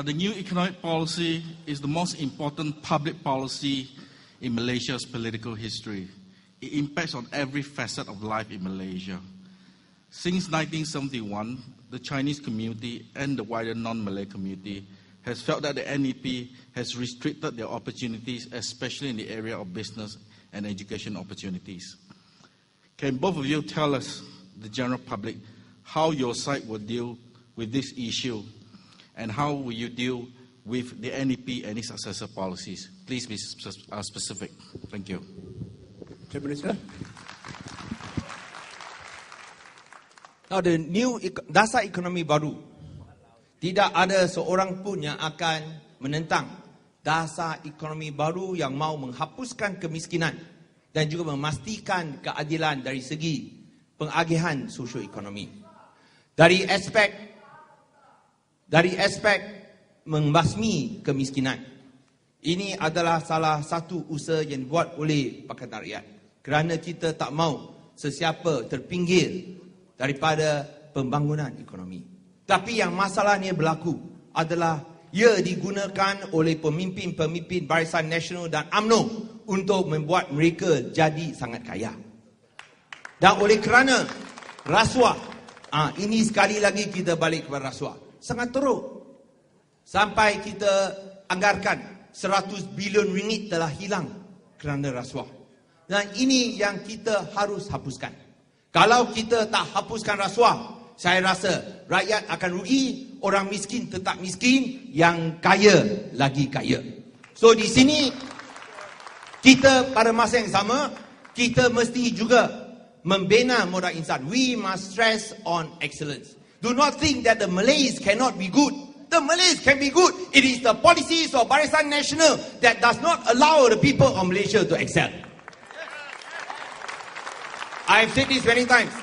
The new economic policy is the most important public policy in Malaysia's political history. It impacts on every facet of life in Malaysia. Since 1971, the Chinese community and the wider non-Malay community has felt that the NEP has restricted their opportunities, especially in the area of business and education opportunities. Can both of you tell us, the general public, how your side will deal with this issue, and how will you deal with the NEP and its successor policies? Please be specific. Thank you. Prime Minister. Now, the new dasar ekonomi baru, tidak ada seorang pun yang akan menentang dasar ekonomi baru yang mau menghapuskan kemiskinan dan juga memastikan keadilan dari segi pengagihan sosioekonomi. Dari aspek membasmi kemiskinan, ini adalah salah satu usaha yang dibuat oleh Pakatan Rakyat kerana kita tak mau sesiapa terpinggir daripada pembangunan ekonomi. Tapi yang masalahnya berlaku adalah ia digunakan oleh pemimpin-pemimpin Barisan Nasional dan UMNO untuk membuat mereka jadi sangat kaya. Dan oleh kerana rasuah, ini sekali lagi kita balik kepada rasuah, sangat teruk. Sampai kita anggarkan 100 bilion ringgit telah hilang kerana rasuah. Dan ini yang kita harus hapuskan. Kalau kita tak hapuskan rasuah, saya rasa rakyat akan rugi, orang miskin tetap miskin, yang kaya lagi kaya. So di sini, kita pada masa yang sama, kita mesti juga membina modal insan. We must stress on excellence. Do not think that the Malays cannot be good. The Malays can be good. It is the policies of Barisan Nasional that does not allow the people of Malaysia to excel. I have said this many times.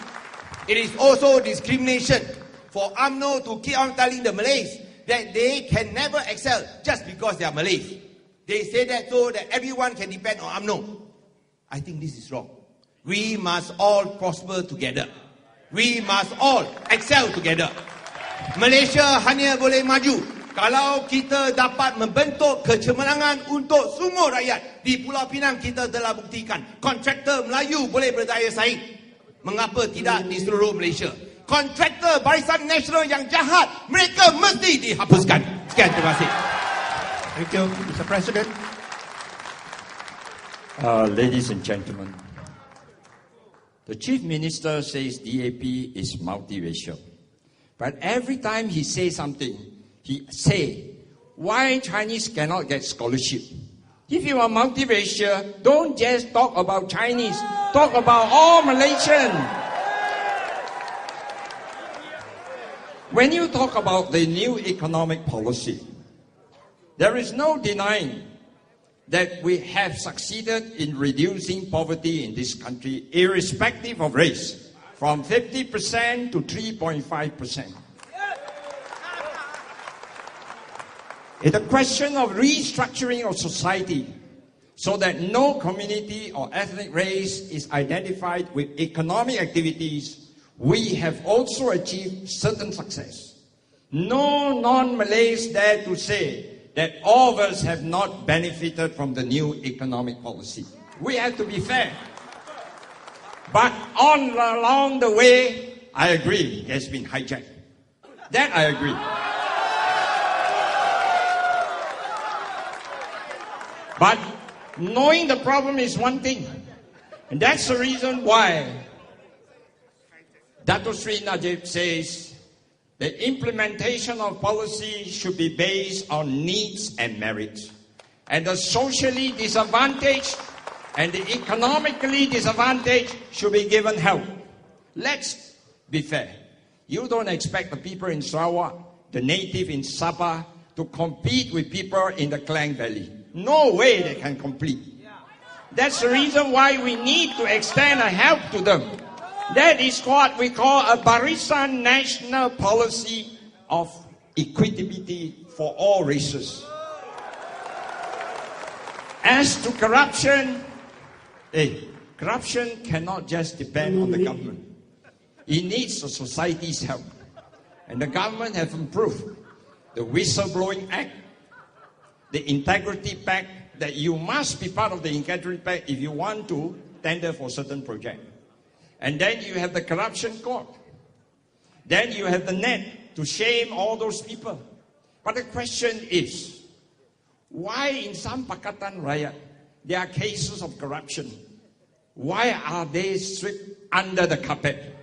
It is also discrimination for UMNO to keep on telling the Malays that they can never excel just because they are Malays. They say that so that everyone can depend on UMNO. I think this is wrong. We must all prosper together. We must all excel together. Malaysia hanya boleh maju kalau kita dapat membentuk kecemerlangan untuk semua rakyat. Di Pulau Pinang kita telah buktikan kontraktor Melayu boleh berdaya saing. Mengapa tidak di seluruh Malaysia? Kontraktor Barisan Nasional yang jahat, mereka mesti dihapuskan. Sekian, terima kasih. Thank you, Mr. President. Ladies and gentlemen, the Chief Minister says DAP is multiracial. But every time he says something, he say, why Chinese cannot get scholarship? If you are multiracial, don't just talk about Chinese, talk about all Malaysian. When you talk about the new economic policy, there is no denying that we have succeeded in reducing poverty in this country, irrespective of race, from 50% to 3.5%. It's a question of restructuring of society so that no community or ethnic race is identified with economic activities. We have also achieved certain success. No non-Malays dare to say that all of us have not benefited from the new economic policy. We have to be fair. But along the way, I agree, it has been hijacked. That I agree. But knowing the problem is one thing. And that's the reason why Datuk Seri Najib says the implementation of policy should be based on needs and merits. And the socially disadvantaged and the economically disadvantaged should be given help. Let's be fair. You don't expect the people in Sarawak, the native in Sabah, to compete with people in the Klang Valley. No way they can compete. That's the reason why we need to extend a help to them. That is what we call a Barisan National policy of equity for all races. As to corruption, corruption cannot just depend on the government. It needs the society's help. And the government have improved. the Whistleblowing Act, the Integrity Pact, that you must be part of the Integrity Pact if you want to tender for certain project. And then you have the Corruption Court. Then you have the net to shame all those people. But the question is, why in some Pakatan Rakyat there are cases of corruption? Why are they swept under the carpet?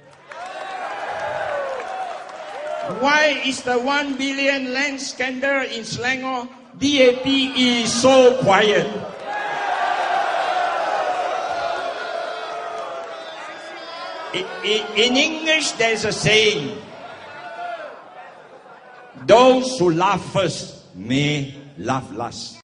Why is the 1 billion land scandal in Selangor DAP is so quiet? In English, there's a saying, those who laugh first may laugh last.